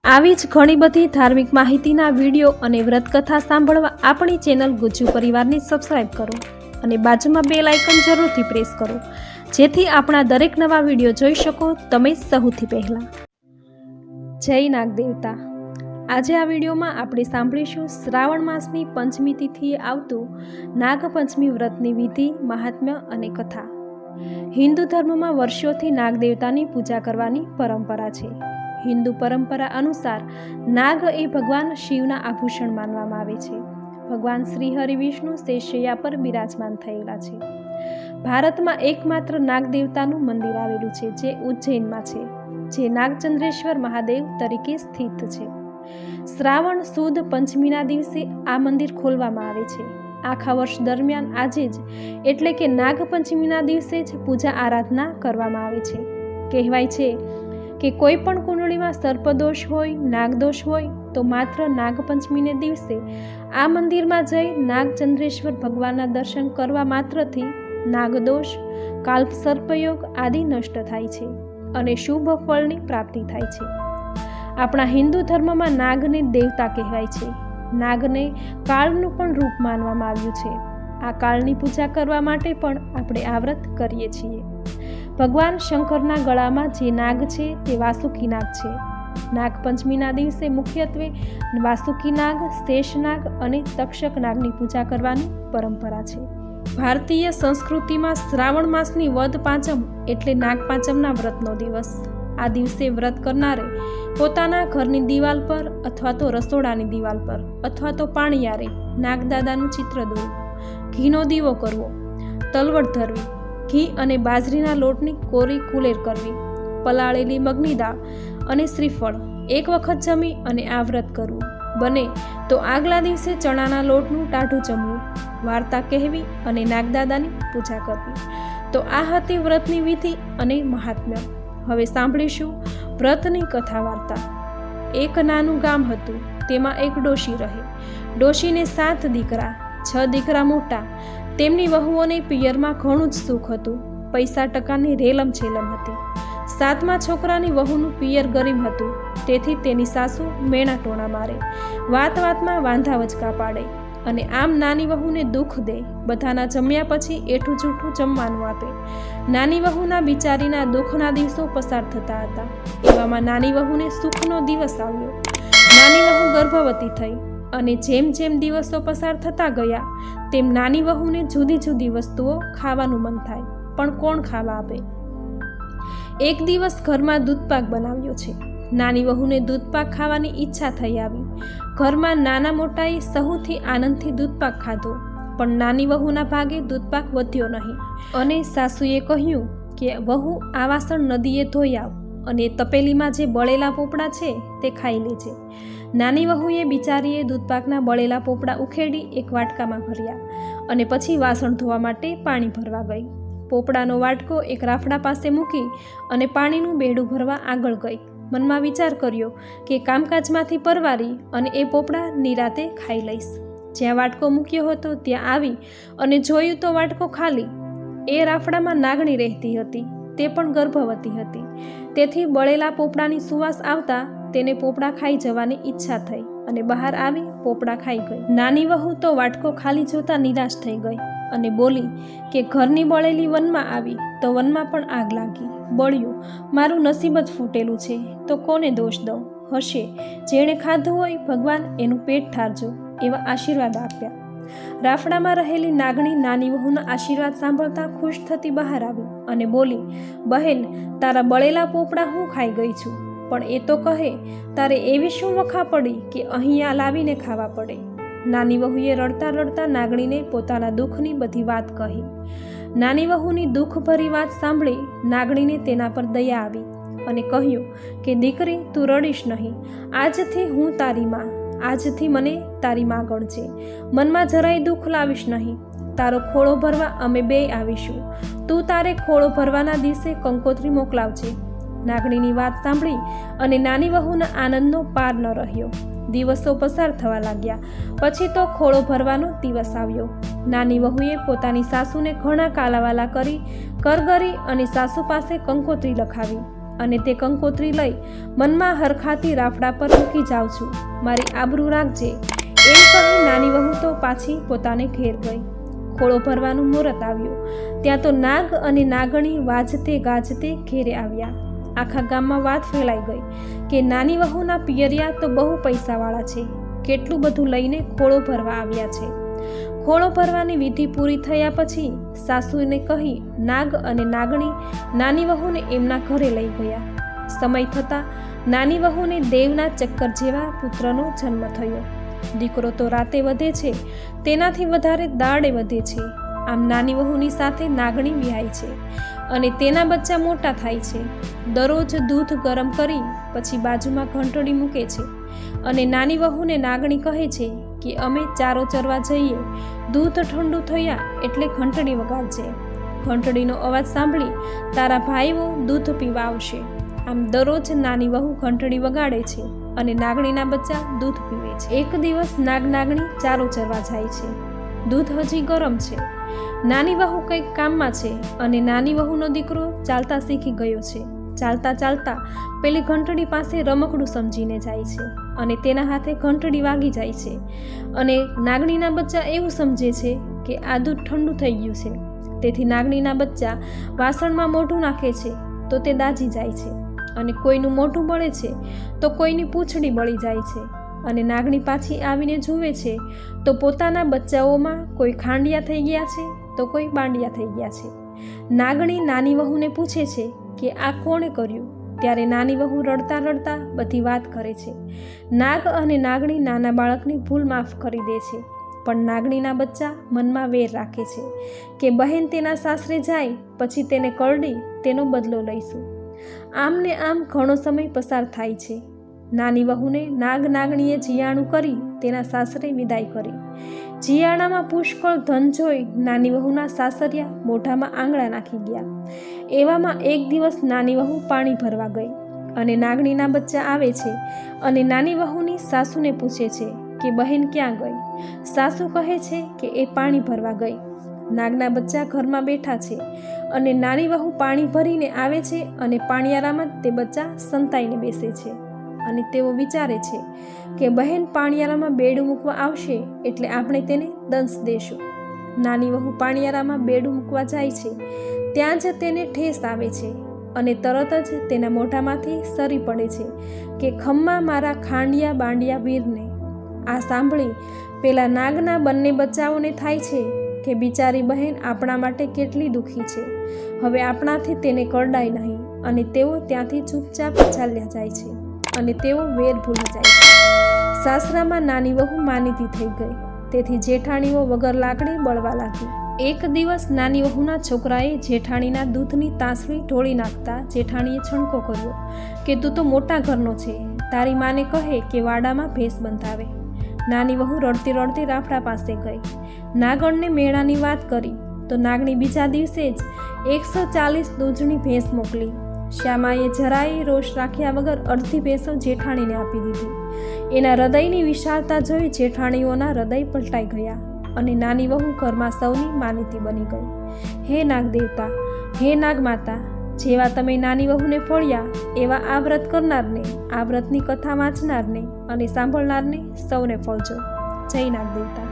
આવી જ ઘણી બધી ધાર્મિક માહિતીના વિડીયો અને વ્રતકથા સાંભળવા આપણી ચેનલ ગુજ્જુ પરિવારને સબસ્ક્રાઇબ કરો અને બાજુમાં બેલ આઇકન જરૂરથી પ્રેસ કરો, જેથી આપણા દરેક નવા વિડીયો જોઈ શકો તમે સૌથી પહેલા। જય નાગદેવતા। આજે આ વિડીયોમાં આપણે સાંભળીશું શ્રાવણ માસની પંચમી તિથિએ આવતું નાગપંચમી વ્રતની વિધિ, મહાત્મ્ય અને કથા। હિન્દુ ધર્મમાં વર્ષોથી નાગદેવતાની પૂજા કરવાની પરંપરા છે। હિન્દુ પરંપરા અનુસાર નાગ એ ભગવાન શિવના આભૂષણ માનવામાં આવે છે। ભગવાન શ્રી હરિ વિષ્ણુ શેષશૈયા પર બિરાજમાન થયેલા છે। ભારતમાં એકમાત્ર નાગદેવતાનું મંદિર આવેલું છે, જે ઉજ્જૈનમાં છે, જે નાગચંદ્રેશ્વર મહાદેવ તરીકે સ્થિત છે। શ્રાવણ સુદ પંચમીના દિવસે આ મંદિર ખોલવામાં આવે છે। આખા વર્ષ દરમિયાન આજે જ એટલે કે નાગપંચમીના દિવસે જ પૂજા આરાધના કરવામાં આવે છે। કહેવાય છે કે કોઈ પણ કુંડળીમાં સર્પદોષ હોય, નાગદોષ હોય તો માત્ર નાગપંચમીને દિવસે આ મંદિરમાં જઈ નાગચંદ્રેશ્વર ભગવાનના દર્શન કરવા માત્રથી નાગદોષ, કાલ્પ સર્પયોગ આદિ નષ્ટ થાય છે અને શુભ ફળની પ્રાપ્તિ થાય છે। આપણા હિન્દુ ધર્મમાં નાગને દેવતા કહેવાય છે। નાગને કાળનું પણ રૂપ માનવામાં આવ્યું છે। આ કાળની પૂજા કરવા માટે પણ આપણે આ વ્રત કરીએ છીએ। ભગવાન શંકરના ગળામાં જે નાગ છે તે વાસુકી નાગ છે। નાગપંચમીના દિવસે મુખ્યત્વે વાસુકી નાગ, શેષનાગ અને તક્ષક નાગની પૂજા કરવાની પરંપરા છે। ભારતીય સંસ્કૃતિમાં શ્રાવણ માસની વદ પાંચમ એટલે નાગપાંચમના વ્રતનો દિવસ। આ દિવસે વ્રત કરનારે પોતાના ઘરની દિવાલ પર અથવા તો રસોડાની દિવાલ પર અથવા તો પાણીયારે નાગદાદાનું ચિત્ર દોરવું, ઘીનો દીવો કરવો, તલવટ ધરવી, ઘી અને બાજરીના લોટની કોરી કુલેર કરવી, પલાળેલી મગની દાળ અને શ્રીફળ એક વખત જમી અને આ વ્રત કરવું। બને તો આગલા દિવસે ચણાના લોટનું ટાઢું જમવું, વાર્તા કહેવી અને નાગદાદાની પૂજા કરવી। તો આ હતી વ્રતની વિધિ અને મહાત્મ્ય। હવે સાંભળીશું વ્રતની કથા વાર્તા। એક નાનું ગામ હતું, તેમાં એક ડોશી રહે। ડોશીને 7 દીકરા, 6 દીકરા મોટા। તેમની વહુઓને પિયરમાં ઘણું જ સુખ હતું, પૈસા ટકાની રેલમ છેલમ હતી। 7મા છોકરાની વહુનું પિયર ગરીબ હતું, તેથી તેની સાસુ મેણા ટોણા મારે, વાત વાતમાં વાંધા વચકા પાડે અને આમ નાની વહુને દુઃખ દે। બધાના જમ્યા પછી એઠું જૂઠું જમવાનું આપે। નાની વહુના બિચારીના દુઃખના દિવસો પસાર થતા હતા। એવામાં નાની વહુને સુખનો દિવસ આવ્યો। નાની વહુ ગર્ભવતી થઈ અને જેમ જેમ દિવસો પસાર થતા ગયા તેમ નાની વહુને જુદી જુદી વસ્તુઓ ખાવાનું મન થાય, પણ કોણ ખાવા આપે? એક દિવસ ઘરમાં દૂધપાક બનાવ્યો છે। નાની વહુને દૂધપાક ખાવાની ઈચ્છા થઈ આવી। ઘરમાં નાના મોટાએ સહુથી આનંદથી દૂધપાક ખાધો, પણ નાની વહુના ભાગે દૂધપાક વધ્યો નહીં અને સાસુએ કહ્યું કે વહુ આ વાસણ નદીએ ધોઈ આવ અને તપેલીમાં જે બળેલા પોપડા છે તે ખાઈ લેજે। નાની વહુએ બિચારીએ દૂધપાકના બળેલા પોપડા ઉખેડી એક વાટકામાં ભર્યા અને પછી વાસણ ધોવા માટે પાણી ભરવા ગઈ। પોપડાનો વાટકો એક રાફડા પાસે મૂકી અને પાણીનું બેડું ભરવા આગળ ગઈ। મનમાં વિચાર કર્યો કે કામકાજમાંથી પરવારી અને એ પોપડા નિરાતે ખાઈ લઈશ। જ્યાં વાટકો મૂક્યો હતો ત્યાં આવી અને જોયું તો વાટકો ખાલી। એ રાફડામાં નાગણી રહેતી હતી, તે પણ ગર્ભવતી હતી, તેથી બળેલા પોપડાની સુવાસ આવતા તેને પોપડા ખાઈ જવાની ઈચ્છા થઈ અને બહાર આવી પોપડા ખાઈ ગઈ। નાની વહુ તો વાટકો ખાલી જોતા નિરાશ થઈ ગઈ અને બોલી કે ઘરની બળેલી વનમાં આવી તો વનમાં પણ આગ લાગી, બળ્યું, મારું નસીબ જ ફૂટેલું છે, તો કોને દોષ દઉં? હશે જેણે ખાધું હોય ભગવાન એનું પેટ ઠારજો, એવા આશીર્વાદ આપ્યા। રાફડામાં રહેલી નાગણી નાની વહુના આશીર્વાદ સાંભળતા ખુશ થતી બહાર આવી અને બોલી, બહેન, તારા બળેલા પોપડા હું ખાઈ ગઈ છું, પણ એ તો કહે તારે એવી શું વખા પડી કે અહીંયા લાવીને ખાવા પડે? નાની વહુએ રડતા રડતા નાગણીને પોતાના દુઃખની બધી વાત કહી। નાની વહુની દુઃખભરી વાત સાંભળી નાગણીને તેના પર દયા આવી અને કહ્યું કે દીકરી, તું રડીશ નહીં, આજથી હું તારી માં, આજથી મને તારી માં ગણજે, મનમાં જરાય દુઃખ લાવીશ નહીં, તારો ખોળો ભરવા અમે બેય આવીશું, તું તારે ખોળો ભરવાના દિવસે કંકોત્રી મોકલાવજે। નાગણીની વાત સાંભળી અને નાની વહુના આનંદનો પાર ન રહ્યો। દિવસો પસાર થવા લાગ્યા, પછી તો ખોળો ભરવાનો દિવસ આવ્યો। નાની વહુએ પોતાની સાસુને ઘણા કાલાવાલા કરી, કરગરી અને સાસુ પાસે કંકોત્રી લખાવી અને તે કંકોત્રી લઈ મનમાં હરખાતી રાફડા પર મૂકી જાઉં છું, મારી આબરૂ રાખજે, એમ કહી નાની વહુ તો પાછી પોતાને ઘેર ગઈ. ખોળો ભરવાનું મુહૂર્ત આવ્યું. ત્યાં તો નાગ અને નાગણી વાજતે ગાજતે ઘેરે આવ્યા. આખા ગામમાં વાત ફેલાઈ ગઈ કે નાની વહુના પિયરિયા તો બહુ પૈસાવાળા છે, કેટલું બધું લઈને ખોળો ભરવા આવ્યા છે. ખોળો ભરવાની વિધિ પૂરી થયા પછી સાસુને કહી નાગ અને નાગણી નાની વહુને એમના ઘરે લઈ ગયા. સમય થતાં નાની વહુને દેવના ચક્કર જેવા પુત્રનો જન્મ થયો. દીકરો તો રાતે વધે છે, તેનાથી વધારે દાડે વધે છે. આમ નાની વહુની સાથે નાગણી વિહાય છે અને તેના બચ્ચા મોટા થાય છે. દરરોજ દૂધ ગરમ કરી પછી બાજુમાં ઘંટડી મૂકે છે અને નાની વહુને નાગણી કહે છે કે અમે ચારો ચરવા જઈએ, દૂધ ઠંડુ થયા એટલે ઘંટડી વગાડજે. ઘંટડીનો અવાજ સાંભળી તારા ભાઈઓ દૂધ પીવા આવશે. આમ દરરોજ નાની વહુ ઘંટડી વગાડે છે અને નાગણીના બચ્ચા દૂધ પીવે છે. એક દિવસ નાગણી ચારો ચરવા જાય છે. દૂધ હજી ગરમ છે. નાની વહુ કંઈક કામમાં છે અને નાની વહુનો દીકરો ચાલતા શીખી ગયો છે. ચાલતા ચાલતા પેલી ઘંટડી પાસે રમકડું સમજીને જાય છે અને તેના હાથે ઘંટડી વાગી જાય છે અને નાગણીના બચ્ચા એવું સમજે છે કે આ દૂધ ઠંડુ થઈ ગયું છે. તેથી નાગણીના બચ્ચા વાસણમાં મોઢું નાખે છે તો તે દાજી જાય છે અને કોઈનું મોઢું બળે છે તો કોઈની પૂંછડી બળી જાય છે અને નાગણી પાછી આવીને જુએ છે તો પોતાના બચ્ચાઓમાં કોઈ ખાંડિયા થઈ ગયા છે તો કોઈ બાંડિયા થઈ ગયા છે. નાગણી નાની વહુને પૂછે છે કે આ કોણે કર્યું? ત્યારે નાની વહુ રડતા રડતા બધી વાત કરે છે. નાગ અને નાગણી નાના બાળકની ભૂલ માફ કરી દે છે, પણ નાગણીના બચ્ચા મનમાં વેર રાખે છે કે બહેન તેના સાસરે જાય પછી તેને કરડી તેનો બદલો લઈશું. આમ ને આમ ઘણો સમય પસાર થાય છે. નાની વહુને નાગણીએ જીયાણું કરી તેના સાસરે વિદાય કરી. જીયાણામાં પુષ્કળ ધન જોઈ નાની વહુના સાસરિયા મોઢામાં આંગળા નાખી ગયા. એવામાં એક દિવસ નાની વહુ પાણી ભરવા ગઈ અને નાગણીના બચ્ચા આવે છે અને નાની વહુની સાસુને પૂછે છે કે બહેન ક્યાં ગઈ? સાસુ કહે છે કે એ પાણી ભરવા ગઈ. નાગના બચ્ચા ઘરમાં બેઠા છે અને નાની વહુ પાણી ભરીને આવે છે અને પાણીયારામાં તે બચ્ચા સંતાઈને બેસે છે અને તેઓ વિચારે છે કે બહેન પાણીયારામાં બેડું મૂકવા આવશે એટલે આપણે તેને દંશ દેશું. નાની વહુ પાણીયારામાં બેડું મૂકવા જાય છે. ત્યાં જ તેને ઠેસ આવે છે અને તરત જ તેના મોઢામાંથી સરી પડે છે કે ખમ્મા મારા ખાંડિયા બાંડિયા વીરને. આ સાંભળી પેલા નાગના બંને બચ્ચાઓને થાય છે કે બિચારી બહેન આપણા માટે કેટલી દુઃખી છે, હવે આપણાથી તેને કરડાય નહીં અને તેઓ ત્યાંથી ચૂપચાપ ચાલ્યા જાય છે અને તેઓ વેર ભૂલી જાય છે. સાસરામાં નાની વહુ માનીતી થઈ ગઈ, તેથી જેઠાણીઓ વગર લાકડે બળવા લાગી. એક દિવસ નાની વહુના છોકરાએ જેઠાણીના દૂધની તાસણી ઢોળી નાખતા જેઠાણીએ છણકો કર્યો કે તું તો મોટા ઘરનો છે, તારી માને કહે કે વાડામાં ભેંસ બંધાવે. નાની વહુ રડતી રડતી રાફડા પાસે ગઈ. નાગણને મેળાની વાત કરી તો નાગણી બીજા દિવસે જ 140 દૂધની ભેંસ મોકલી. શ્યામાએ જરાય રોષ રાખ્યા વગર અડધી ભેંસો જેઠાણીને આપી દીધી. એના હૃદયની વિશાળતા જોઈ જેઠાણીઓના હૃદય પલટાઈ ગયા અને નાની વહુ ઘરમાં સૌની માનીતી બની ગઈ. હે નાગ દેવતા, હે નાગ માતા, જેવા તમે નાની વહુને ફળ્યા એવા આ વ્રત કરનારને, આ વ્રતની કથા વાંચનારને અને સાંભળનારને સૌને ફળજો. જય નાગ દેવતા.